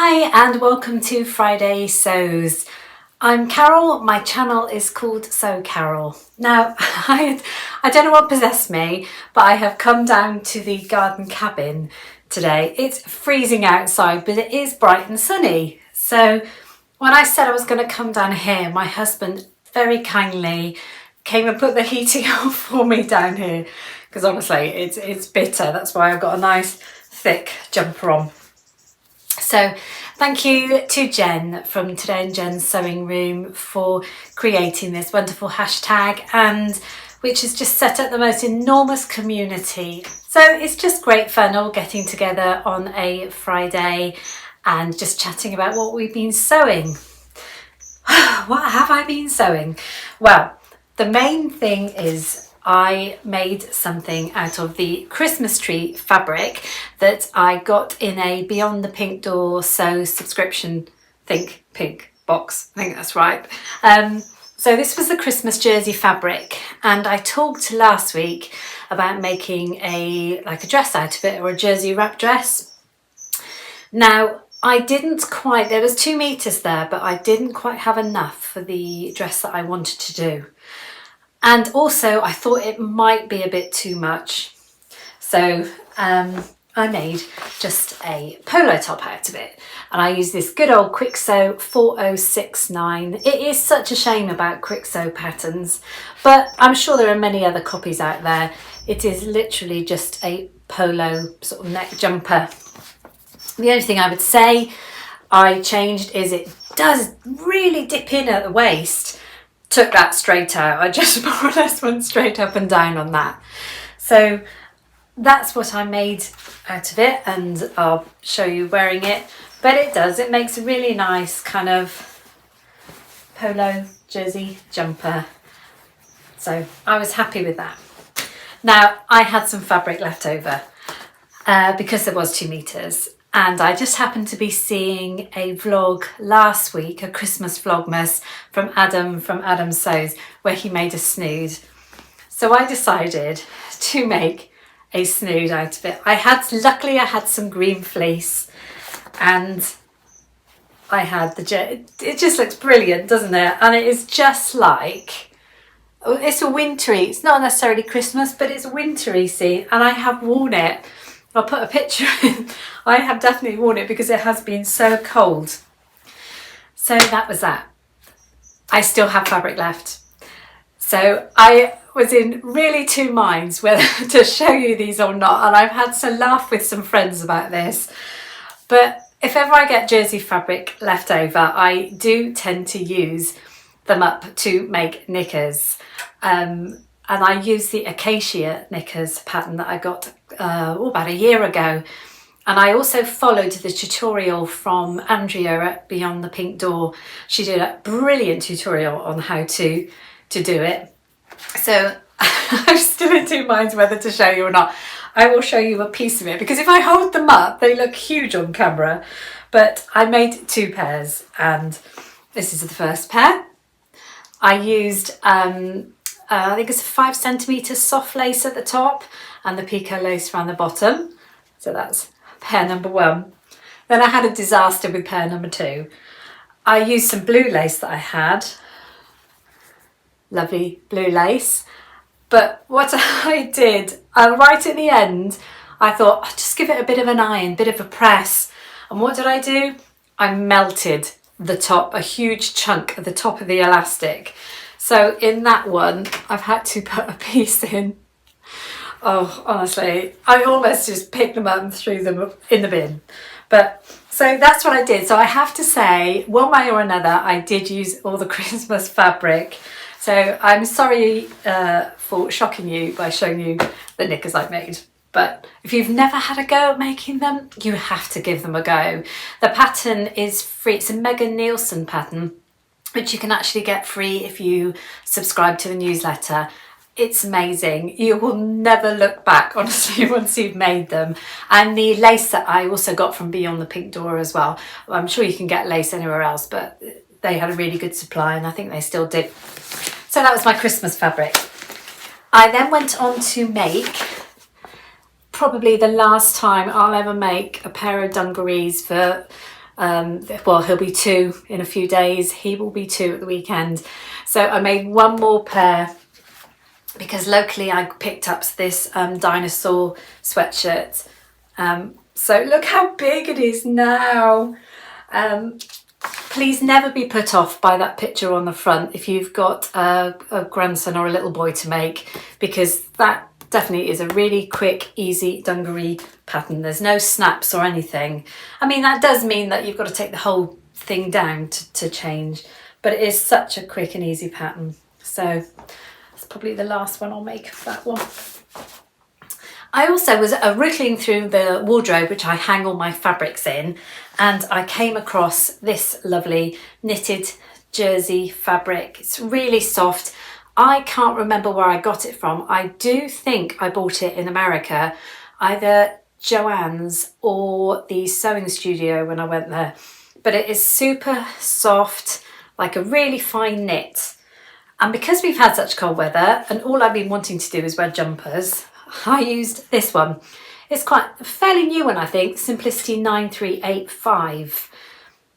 Hi and welcome to Friday Sews. I'm Carole, my channel is called Sew Carole. Now, I don't know what possessed me, but I have come down to the garden cabin today. It's freezing outside, but it is bright and sunny. So when I said I was going to come down here, my husband very kindly came and put the heating on for me down here, because honestly it's bitter. That's why I've got a nice thick jumper on. So thank you to Jen from Today in Jen's Sewing Room for creating this wonderful hashtag, and which has just set up the most enormous community. So it's just great fun all getting together on a Friday and just chatting about what we've been sewing. What have I been sewing? Well, the main thing is I made something out of the Christmas tree fabric that I got in a Beyond the Pink Door Sew subscription Think Pink box. I think that's right. So this was the Christmas jersey fabric, and I talked last week about making a dress out of it, or a jersey wrap dress. Now I didn't quite, there was 2 meters there, but I didn't quite have enough for the dress that I wanted to do. And also I thought it might be a bit too much. So I made just a polo top out of it. And I used this good old Kwik Sew 4069. It is such a shame about Kwik Sew patterns, but I'm sure there are many other copies out there. It is literally just a polo sort of neck jumper. The only thing I would say I changed is it does really dip in at the waist. Took that straight out. I just more or less went straight up and down on that. So that's what I made out of it, and I'll show you wearing it. But it makes a really nice kind of polo jersey jumper. So I was happy with that. Now I had some fabric left over because there was 2 meters. And I just happened to be seeing a vlog last week, a Christmas vlogmas from Adam Sews, where he made a snood. So I decided to make a snood out of it. Luckily I had some green fleece, and I had it just looks brilliant, doesn't it? And it is just like, it's a wintry, it's not necessarily Christmas, but it's a wintry scene, and I have worn it. I'll put a picture in. I have definitely worn it because it has been so cold. So that was that. I still have fabric left. So I was in really 2 minds whether to show you these or not. And I've had to laugh with some friends about this. But if ever I get jersey fabric left over, I do tend to use them up to make knickers. And I use the acacia knickers pattern that I got about a year ago. And I also followed the tutorial from Andrea at Beyond the Pink Door. She did a brilliant tutorial on how to do it. So I'm still in 2 minds whether to show you or not. I will show you a piece of it, because if I hold them up, they look huge on camera. But I made 2 pairs, and this is the first pair. I used I think it's a 5 centimetre soft lace at the top and the picot lace around the bottom. So that's pair number 1. Then I had a disaster with pair number 2. I used some blue lace that I had. Lovely blue lace. But what I did, right at the end, I thought, I'll just give it a bit of an iron, bit of a press. And what did I do? I melted the top, a huge chunk at the top of the elastic. So in that one, I've had to put a piece in. Oh, honestly, I almost just picked them up and threw them in the bin. But so that's what I did. So I have to say, one way or another, I did use all the Christmas fabric. So I'm sorry for shocking you by showing you the knickers I made. But if you've never had a go at making them, you have to give them a go. The pattern is free. It's a Megan Nielsen pattern, which you can actually get free if you subscribe to the newsletter. It's amazing. You will never look back, honestly, once you've made them. And the lace that I also got from Beyond the Pink Door as well. I'm sure you can get lace anywhere else, but they had a really good supply, and I think they still do. So that was my Christmas fabric. I then went on to make probably the last time I'll ever make a pair of dungarees for Well, he'll be 2 in a few days. He will be 2 at the weekend. So I made one more pair because locally I picked up this dinosaur sweatshirt. So look how big it is now. Please never be put off by that picture on the front if you've got a grandson or a little boy to make, because that definitely is a really quick, easy dungaree pattern. There's no snaps or anything. I mean, that does mean that you've got to take the whole thing down to change, but it is such a quick and easy pattern. So that's probably the last one I'll make of that one. I also was rippling through the wardrobe, which I hang all my fabrics in, and I came across this lovely knitted jersey fabric. It's really soft. I can't remember where I got it from. I do think I bought it in America, either Joann's or the sewing studio when I went there. But it is super soft, like a really fine knit. And because we've had such cold weather and all I've been wanting to do is wear jumpers, I used this one. It's quite a fairly new one, I think, Simplicity 9385.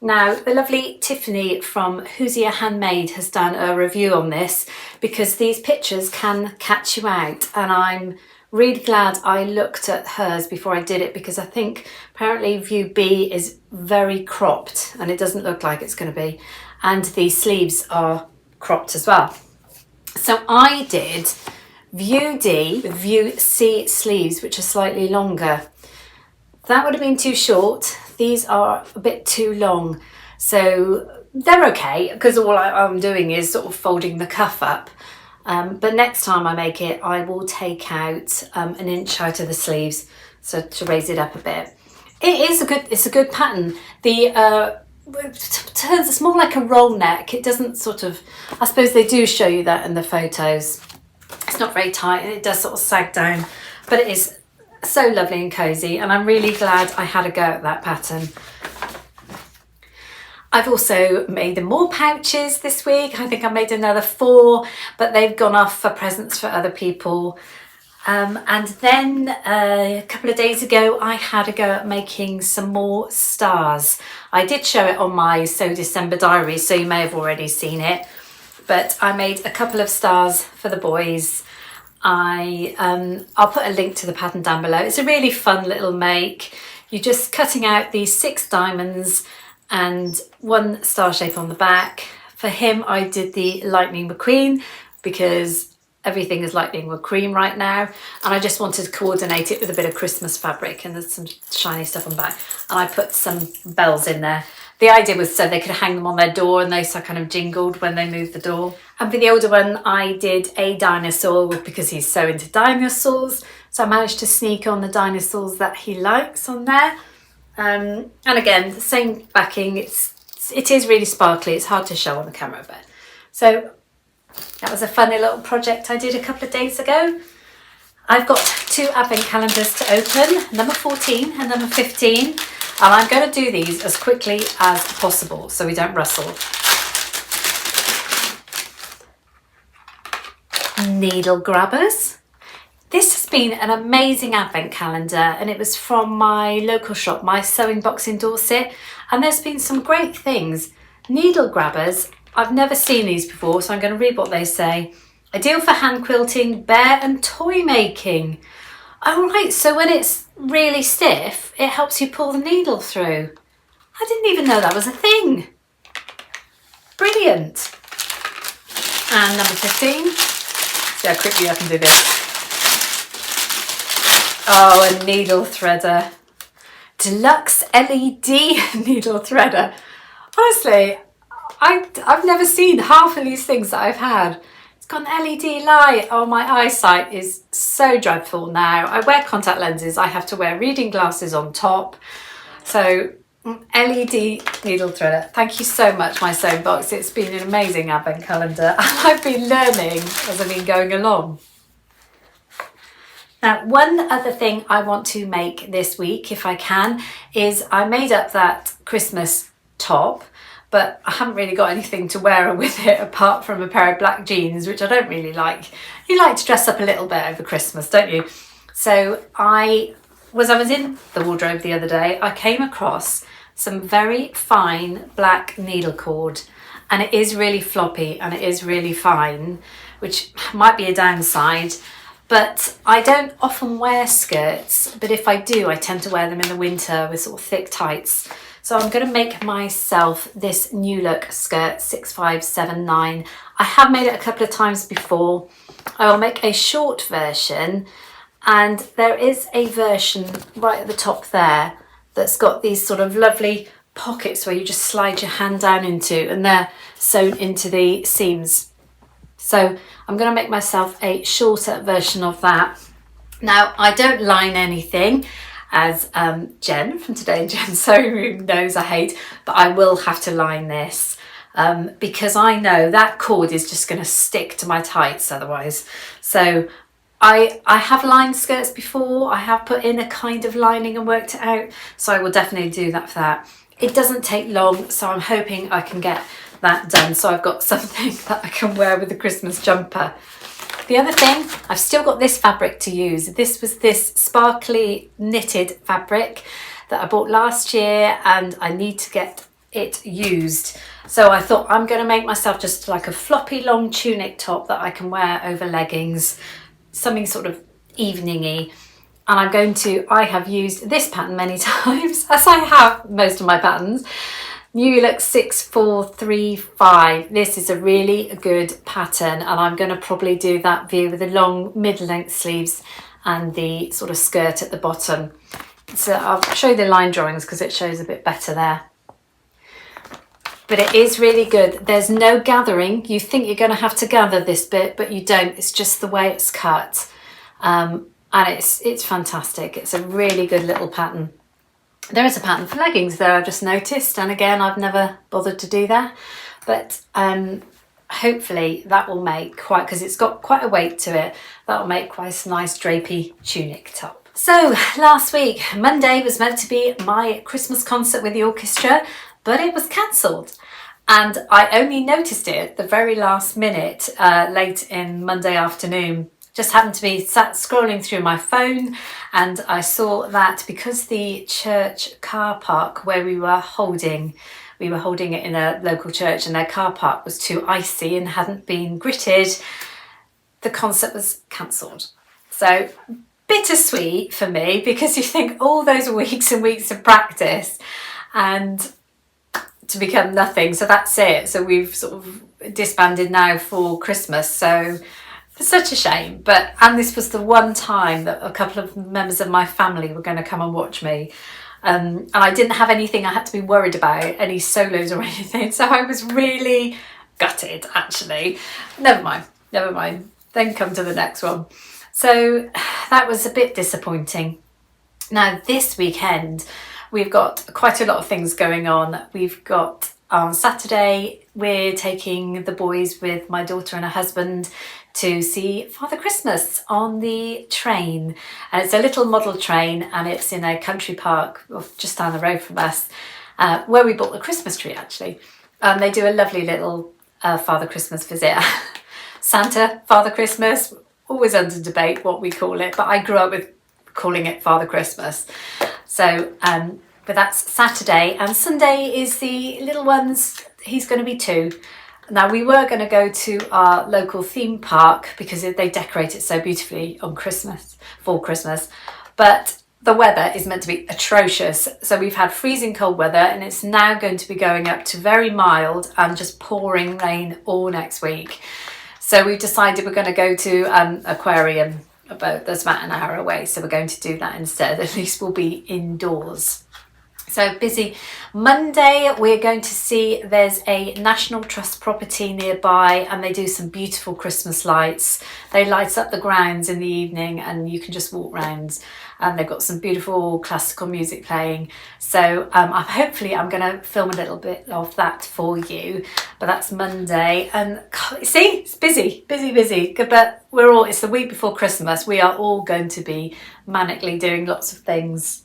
Now, the lovely Tiffany from Whosia Handmade has done a review on this because these pictures can catch you out, and I'm really glad I looked at hers before I did it, because I think apparently view B is very cropped and it doesn't look like it's going to be, and the sleeves are cropped as well. So I did view D with view C sleeves, which are slightly longer. That would have been too short. These are a bit too long. So they're okay, because all I'm doing is sort of folding the cuff up. But next time I make it, I will take out an inch out of the sleeves, so to raise it up a bit. It's a good pattern. It's more like a roll neck. It doesn't sort of, I suppose they do show you that in the photos. It's not very tight and it does sort of sag down, but it is so lovely and cozy, and I'm really glad I had a go at that pattern. I've also made more pouches this week. I think I made another 4, but they've gone off for presents for other people. And then a couple of days ago, I had a go at making some more stars. I did show it on my Sew December diary, so you may have already seen it. But I made a couple of stars for the boys. I'll put a link to the pattern down below. It's a really fun little make. You're just cutting out these 6 diamonds and 1 star shape on the back. For him, I did the Lightning McQueen because everything is Lightning McQueen right now, and I just wanted to coordinate it with a bit of Christmas fabric, and there's some shiny stuff on the back, and I put some bells in there. The idea was so they could hang them on their door and they kind of jingled when they moved the door. And for the older one, I did a dinosaur because he's so into dinosaurs. So I managed to sneak on the dinosaurs that he likes on there. And again, the same backing. It is really sparkly. It's hard to show on the camera, but so that was a funny little project I did a couple of days ago. I've got 2 advent calendars to open, number 14 and number 15, and I'm going to do these as quickly as possible so we don't rustle. Needle grabbers. This has been an amazing advent calendar, and it was from my local shop, My Sewing Box in Dorset, and there's been some great things. Needle grabbers, I've never seen these before, so I'm going to read what they say. Ideal for hand quilting, bear and toy making. Oh right, so when it's really stiff, it helps you pull the needle through. I didn't even know that was a thing. Brilliant. And number 15. See how quickly I can do this. Oh, a needle threader. Deluxe LED needle threader. Honestly, I've never seen half of these things that I've had. It's got an LED light. Oh, my eyesight is so dreadful now. I wear contact lenses. I have to wear reading glasses on top. So LED needle threader. Thank you so much, My Sewing Box. It's been an amazing advent calendar, and I've been learning as I've been going along. Now, one other thing I want to make this week, if I can, is I made up that Christmas top, but I haven't really got anything to wear with it apart from a pair of black jeans, which I don't really like. You like to dress up a little bit over Christmas, don't you? So I was in the wardrobe the other day, I came across some very fine black needle cord, and it is really floppy and it is really fine, which might be a downside. But I don't often wear skirts, but if I do, I tend to wear them in the winter with sort of thick tights. So I'm going to make myself this new look skirt, 6579. I have made it a couple of times before. I will make a short version, and there is a version right at the top there that's got these sort of lovely pockets where you just slide your hand down into, and they're sewn into the seams. So I'm going to make myself a shorter version of that. Now, I don't line anything, as Jen from Today in Jen's Sewing Room knows I hate, but I will have to line this because I know that cord is just going to stick to my tights otherwise. So I have lined skirts before. I have put in a kind of lining and worked it out, so I will definitely do that for that. It doesn't take long, so I'm hoping I can get that done, so I've got something that I can wear with the Christmas jumper. The other thing, I've still got this fabric to use. This was this sparkly knitted fabric that I bought last year, and I need to get it used. So I thought I'm going to make myself just like a floppy long tunic top that I can wear over leggings, something sort of evening-y. And I have used this pattern many times, as I have most of my patterns. New Look 6435. This is a really good pattern, and I'm going to probably do that view with the long mid-length sleeves and the sort of skirt at the bottom. So I'll show you the line drawings because it shows a bit better there. But it is really good. There's no gathering. You think you're going to have to gather this bit, but you don't. It's just the way it's cut. And it's fantastic. It's a really good little pattern. There is a pattern for leggings though, I've just noticed, and again I've never bothered to do that, but hopefully that will make quite, because it's got quite a weight to it, that will make quite a nice drapey tunic top. So last week, Monday, was meant to be my Christmas concert with the orchestra, but it was cancelled, and I only noticed it at the very last minute, late in Monday afternoon. Just happened to be sat scrolling through my phone, and I saw that because the church car park where we were holding it in a local church, and their car park was too icy and hadn't been gritted, the concert was cancelled. So bittersweet for me, because you think all those weeks and weeks of practice and to become nothing. So that's it. So we've sort of disbanded now for Christmas. So it's such a shame, and this was the one time that a couple of members of my family were going to come and watch me, and I didn't have anything I had to be worried about, any solos or anything, so I was really gutted actually. Never mind, then come to the next one. So that was a bit disappointing. Now this weekend we've got quite a lot of things going on. We've got on Saturday, we're taking the boys with my daughter and her husband to see Father Christmas on the train. And it's a little model train, and it's in a country park just down the road from us, where we bought the Christmas tree actually. And they do a lovely little Father Christmas visit. Santa, Father Christmas, always under debate what we call it, but I grew up with calling it Father Christmas. So, but that's Saturday, and Sunday is the little ones. He's going to be 2. Now we were going to go to our local theme park because they decorate it so beautifully on Christmas, for Christmas, but the weather is meant to be atrocious. So we've had freezing cold weather, and it's now going to be going up to very mild and just pouring rain all next week. So we've decided we're going to go to aquarium, that's about an hour away. So we're going to do that instead. At least we'll be indoors. So busy. Monday we're going to see, there's a National Trust property nearby, and they do some beautiful Christmas lights. They light up the grounds in the evening, and you can just walk round, and they've got some beautiful classical music playing. So hopefully I'm going to film a little bit of that for you, but that's Monday. And see, it's busy, but it's the week before Christmas. We are all going to be manically doing lots of things.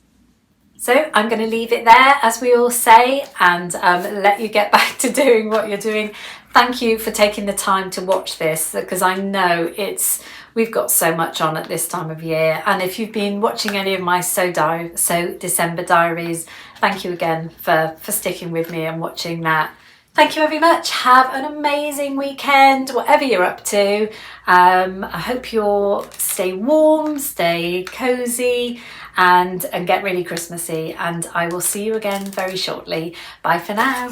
So I'm going to leave it there, as we all say, and let you get back to doing what you're doing. Thank you for taking the time to watch this, because I know it's we've got so much on at this time of year. And if you've been watching any of my Sew December diaries, thank you again for sticking with me and watching that. Thank you very much. Have an amazing weekend, whatever you're up to. I hope you'll stay warm, stay cozy, and get really Christmassy. And I will see you again very shortly. Bye for now.